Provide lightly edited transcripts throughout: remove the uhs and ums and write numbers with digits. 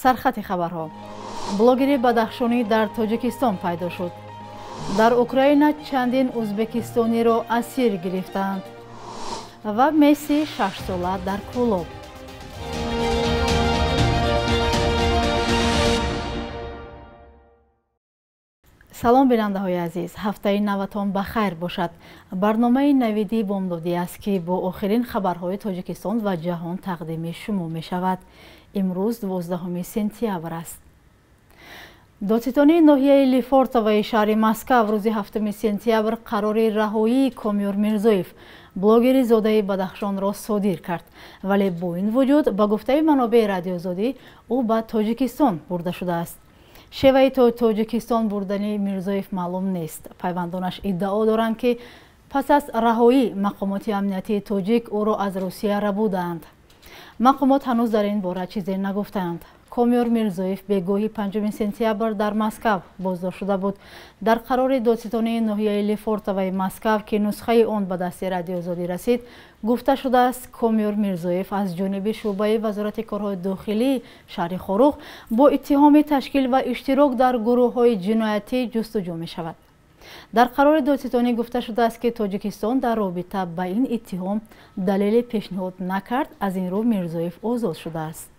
سرخط خبرها. بلاگر بدخشانی در تاجیکستان پیدا شد. در اوکراین چندین ازبکستانی را اسیر گرفتند و مسی 6 ساله در کلوب. سلام بیننده های عزیز، هفته نوتان بخیر باشد. برنامه نویدی بامدادی است که با آخرین خبرهای تاجیکستان و جهان تقدیم شما می شود. امروز 12 سپتامبر است. دادستانی ناحیه لیفورتوی شهر مسکو روز 7 سپتامبر قرار رهایی کامیار میرزویف بلاگر زاده بدخشان را صادر کرد، ولی با این وجود به گفته منابع رادیو آزادی او به تاجیکستان برده شده است. شیوه تاجیکستان بردن میرزویف معلوم نیست. پیوندانش ادعا دارند که پس از رهایی مقامات امنیتی تاجیک او را از روسیه ربودند. مقامات هنوز در این باره چیزی نگفتند. کامیار میرزویف به گاهی 5 سپتامبر در مسکو بازداشت شده بود. در قرار دادستانی ناحیه لیفورتوی مسکو که نسخه آن به دست رادیو آزادی رسید، گفته شده است کامیار میرزویف از جانب شعبه وزارت کارهای داخلی شهر خاروخ با اتهام تشکیل و اشتراک در گروه‌های جنایتی جستجو می شود. در قرار دادستانی گفته شده است که تاجیکستان در رابطه با این اتهام دلیل پیشنهاد نکرد، از این رو میرزویف آزاد شده است.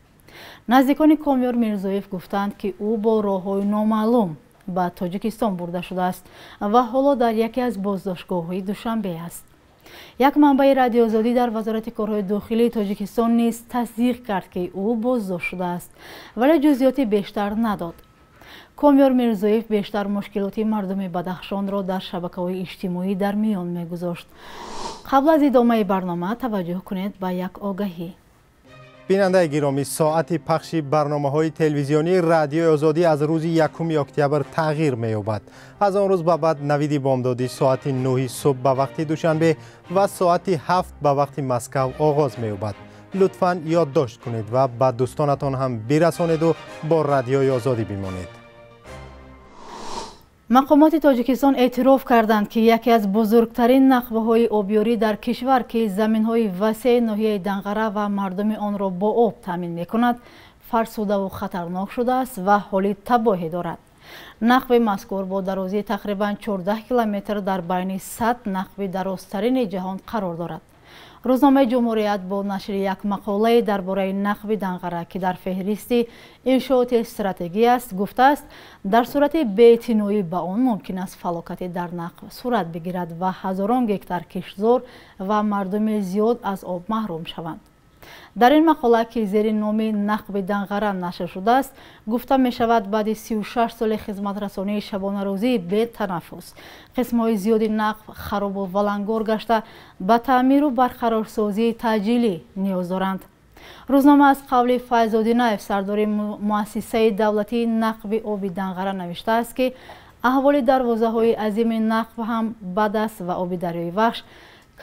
نزدیکان کامیار میرزویف گفتند که او با راه‌های نامعلوم به تاجیکستان برده شده است و حالا در یکی از بازداشتگاه‌های دوشنبه است. یک منبع رادیو آزادی در وزارت کارهای داخلی تاجیکستان نیز تصدیق کرد که او بازداشت شده است، ولی جزئیات بیشتر نداد. کامیار میرزویف بیشتر مشکلات مردم بدخشان را در شبکه‌های اجتماعی در میان می‌گذاشت. قبل از ادامه برنامه توجه کنید به یک آگهی. بیننده گرامی، ساعت پخش برنامه‌های تلویزیونی رادیو آزادی از روز 1 اکتبر تغییر می‌یابد. از آن روز به بعد نوید بامدادی ساعت 9 صبح به وقت دوشنبه و ساعت 7 به وقت مسکو آغاز می‌یابد. لطفاً یادداشت کنید و به دوستانتان هم برسانید و با رادیوی آزادی بمانید. مقامات تاجیکستان اعتراف کردند که یکی از بزرگترین نخبه‌های آبیاری در کشور که زمین‌های وسیع ناحیه دنقره و مردم آن را با آب تامین می‌کند، فرسوده و خطرناک شده است و حالی تباهی دارد. نخب مذکور با درازی تقریباً 14 کیلومتر در بین 100 نخب درازترین جهان قرار دارد. روزنامه جمهوریت با نشر یک مقاله درباره نخب دنقره که در فهرست انشاءات استراتژی است گفته است در صورت بی‌اعتنایی به آن ممکن است فلاکت در نخب صورت بگیرد و هزاران گکتار کشتزار و مردم زیاد از آب محروم شوند. در این مقاله که زیر نام نخب دنقره نشر شده است گفته می شود بعد 36 سال خدمت رسانی شبانه روزی به تنفس قسم‌های زیادی نخب خراب و ولنگار گشته به تعمیر و برقرارسازی تعجیلی نیاز دارند. روزنامه از قول فیض‌الدین سردار مؤسسه دولتی نخب آب دنقره نوشته است که احوال دروازه‌های عظیم نخب هم بد است و آب دریای وحش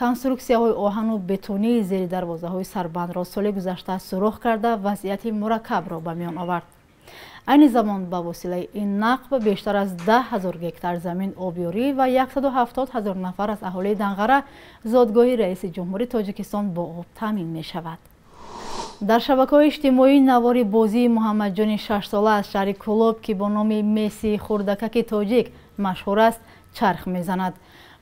کنسترکسی‌های آهن و بتونی زیر دروازه‌های سربند را سال گذشته سوراخ کرده وضعیت مرکب را به میان آورد. این زمان به وسیله این نخب بیشتر از 10,000 گکتار زمین آبیاری و 170,000 نفر از اهالی دنقره زادگاه رئیس جمهور تاجیکستان با آب تامین می شود. در شبکه‌های اجتماعی نوار بازی محمد جان 6 ساله از شهر کلوب که با نام مسی خردکک تاجیک مشهور است چرخ می‌زند.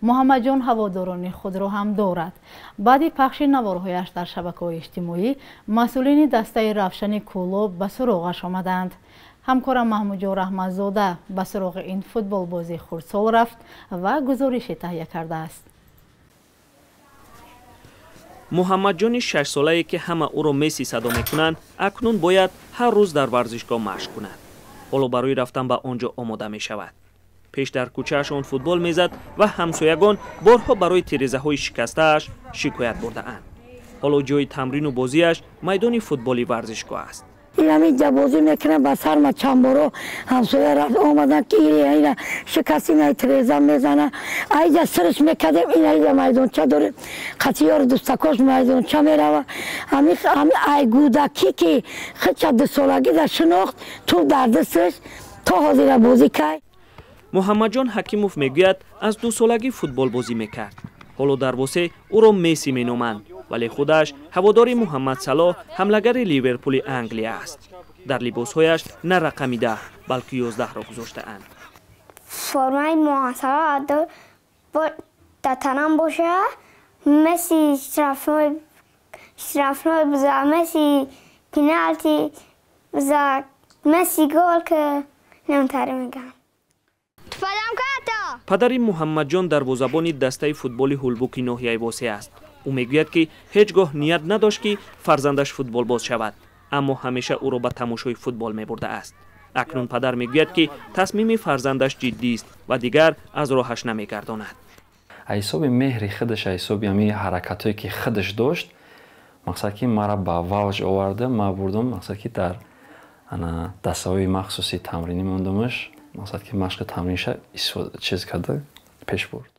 محمد جان هواداران خود را هم دارد. بعد پخش نوارهایش در شبکه‌های اجتماعی مسئولین دسته روشن کلوب به سراغش آمدند. همکارم محمود جان رحمتزاده به سراغ این فوتبال بازی خردسال رفت و گزارشی تهیه کرده است. محمد جان 6 ساله‌ای که همه او را مسی صدا می‌کنند اکنون باید هر روز در ورزشگاه مشق کند. حالا برای رفتن به آنجا آماده می‌شود. پیش در کوچه‌اش آن فوتبال میزد و همسایگان بارها برای تیره‌های شکسته‌اش شکایت برده‌اند. حالا جای تمرین و بازیش میدان فوتبالی ورزشگاه است. اینجا بازی میکنه با سر ما چند بارو همسایه رفت آمدن که اینا شکستی نه تیره‌زا میزنه. اینجا سرش میکردیم اینجا میدان چه داره قطیار دوستکاش میدان چه میروه. همین ای گودکی که خیلی 2 سالگی در شناخت تو در دستش تا حاضر بازی که محمد جان حکیموف میگوید از 2 سالگی فوتبال بازی میکرد. حالا در بوسه او را مسی مینامند، ولی خودش هوادار محمد صلاح حملگر لیورپول انگلیس است. در لباسهایش نه رقمی 10 بلکه 11 را گذاشته‌اند. فرمای محاسبه در تنم باشه، مسی شرفنای بزرگ، مسی پینالتی بزرگ، مسی گل که نمیتاری میگم. پدر محمد جان دروازه‌بان دسته فوتبال هولبوک ناحیه واسه است. او میگوید که هیچگاه نیت نداشت که فرزندش فوتبال باز شود، اما همیشه او را به تماشای فوتبال میبرده است. اکنون پدر میگوید که تصمیم فرزندش جدی است و دیگر از راهش نمیگرداند. حساب مهر خودش، حساب یعنی حرکاتی که خودش داشت، مقصد که مرا به واج آورده، ما بردم مقصد که در دسته‌های مخصوصی تمرینی موندمش، مقصد که مشق تمرینش چیز کرده پیش برد.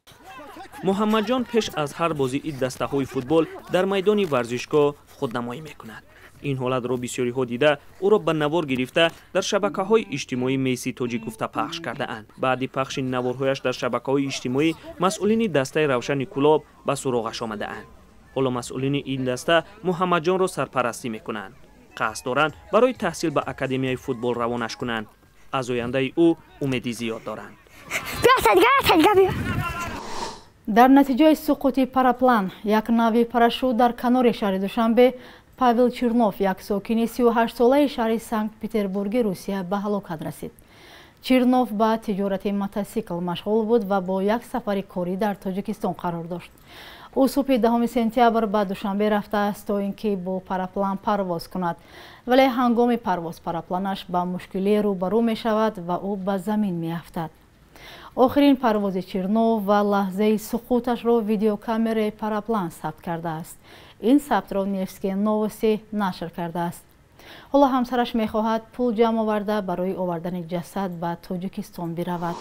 محمد جان پیش از هر بازی این دسته‌های فوتبال در میدان ورزشگاه خودنمایی میکند. این حالت را بسیاری ها دیده او را به نوار گرفته در شبکه‌های اجتماعی میسی تاجی گفته پخش کرده اند. بعد پخش نوارهایش در شبکه‌های اجتماعی مسئولین دسته روشن کلاب به سراغش آمده اند. حالا مسئولین این دسته محمد جان را سرپرستی میکنند. قصد دارند برای تحصیل به اکادمیای فوتبال روانش کنند. از آینده او امیدی زیاد دارند. در نتیجه سقوط پاراپلان یک ناو پاراشوت در کنار شهر دوشنبه پاول چیرنوف یک ساکن 38 ساله شهر سانت پتربورگ روسیه به هلاکت رسید. چیرنوف با تجارت موتورسیکل مشغول بود و با یک سفر کاری در تاجیکستان قرار داشت. او صبح 10 سپتامبر به دوشنبه رفته است تا اینکه با پاراپلان پرواز کند، ولی هنگام پرواز پاراپلانش با مشکلی روبرو می شود و او به زمین می افتد. آخرین پرواز چیرنوف و لحظه سقوطش را ویدیو کامرای پاراپلان ثبت کرده است. این ثبت را نیفسکی نووستی نشر کرده است. حالا همسرش می خواهد پول جمع آورده برای آوردن جسد به تاجیکستان برود.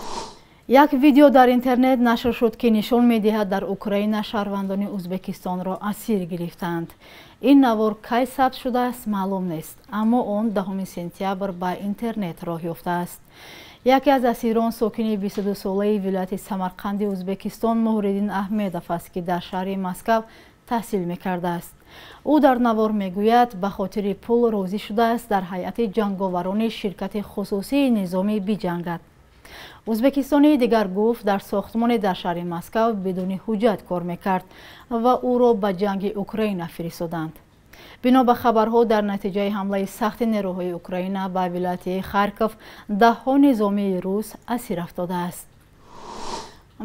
یک ویدیو در اینترنت نشر شد که نشان می دهد در اوکراین شهروندان ازبکستان را اسیر گرفتند. این نوار کی ثبت شده است معلوم نیست، اما آن 10 سپتامبر به اینترنت راه یافته است. یکی از اسیران ساکن 22 ساله ولایت سمرقند ازبکستان مهردین احمدوف است که در شهر مسکو تحصیل می‌کرده است. او در نوار میگوید به خاطر پول راضی شده است در هیئت جنگاوران شرکت خصوصی نظامی بجنگد. ازبکستانی دیگر گفت در ساختمان در شهر مسکو بدون حجت کار میکرد و او را به جنگ اوکراین فرستادند. بنا به خبرها در نتیجه حمله سخت نیروهای اوکراین به ولایت خارکوف 10 نظامی روس اسیر افتاده است.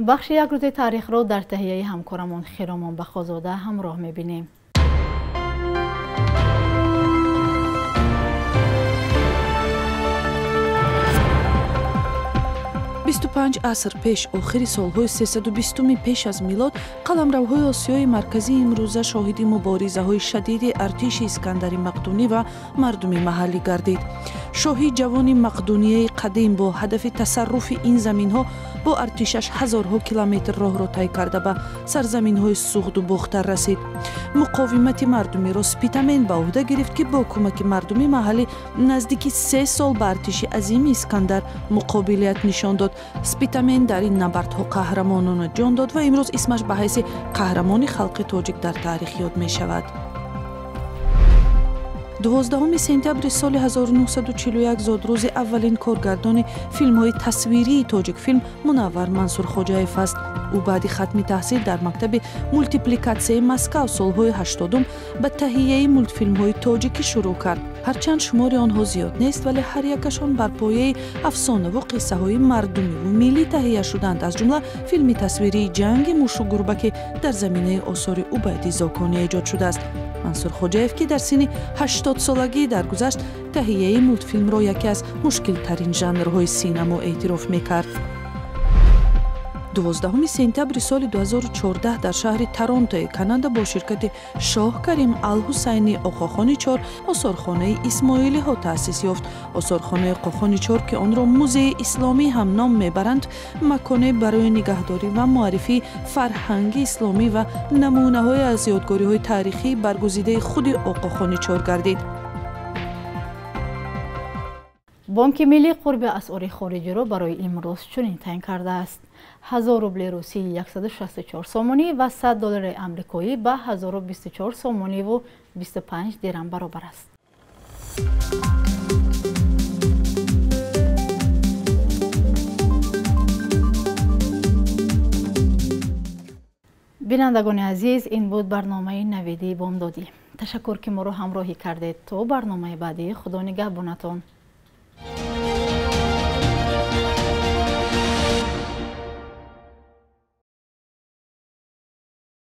بخش یک روز تاریخ را در تهیه همکارمان خیرامان بخازاده همراه می‌بینیم. 25 аср пеш охири солҳои 320-уми пеш аз милод қаламравҳои осиёи марказӣ имрӯза шоҳиди муборизаҳои шадиди артиши искандари мақдунӣ ва мардуми маҳаллӣ гардид. шоҳи ҷавони мақдунияи қадим бо ҳадафи тасарруфи ин заминҳо бо артишаш ҳазорҳо километр роҳро тай карда ба сарзаминҳои суғду бохтар расид. муқовимати мардумиро спитамен ба ӯҳда гирифт ки бо кӯмаки мардуми маҳаллӣ наздики 3 сол ба артиши азими искандар муқобилият нишон дод. спитамен дар ин набардҳо қаҳрамонона ҷон дод ва имрӯз исмаш ба ҳайси қаҳрамони халқи тоҷик дар таърих ёд мешавад. 12 сентябри соли 1941 зодрӯзи аввалин коргардони филмҳои тасвирии тоҷикфилм Мунаввар Мансурхоҷаев аст. ӯ баъди хатми таҳсил дар мактаби мултипликатсияи Маскав солҳои 80 ба таҳияи мултфилмҳои тоҷикӣ шурӯъ кард. ҳарчанд шумори онҳо зиёд нест, вале ҳар якашон бар пояи афсонаву қиссаҳои мардумиву миллӣ таҳия шуданд, аз ҷумла филми тасвирии ҷанги мушу гурба ки дар заминаи осори Убайди Зоконӣ эҷод шудааст. Мансурхоҷаев ки дар синни 80 солагӣ даргузашт, таҳияи мултфилмро яке аз мушкилтарин жанрҳои синамо эътироф мекард. 12 сентябри соли 2014 дар шаҳри Торонтои Канада бо ширкати Шоҳ Карим Ал-Ҳусайни Оқохони 4 осорхонаи исмоилиҳо таъсис ёфт. осорхонаи Оқохони 4 ки онро музеи исломӣ ҳам ном мебаранд, маконе барои нигаҳдорӣ ва муаррифии фарҳанги исломӣ ва намунаҳое аз ёдгориҳои таърихӣ баргузидаи худи Оқохони 4 гардид. بانک ملی قرب اسعار خارجی را برای امروز چنین تعیین کرده است. 1000 روبل روسی 164 سومانی و 100 دلار آمریکایی به 1024 سومانی و 25 درهم برابر است. بینندگان عزیز، این بود برنامه نویدی بامدادی. تشکر که ما رو همراهی کردید. تا برنامه بعدی، خدا نگهبانتان.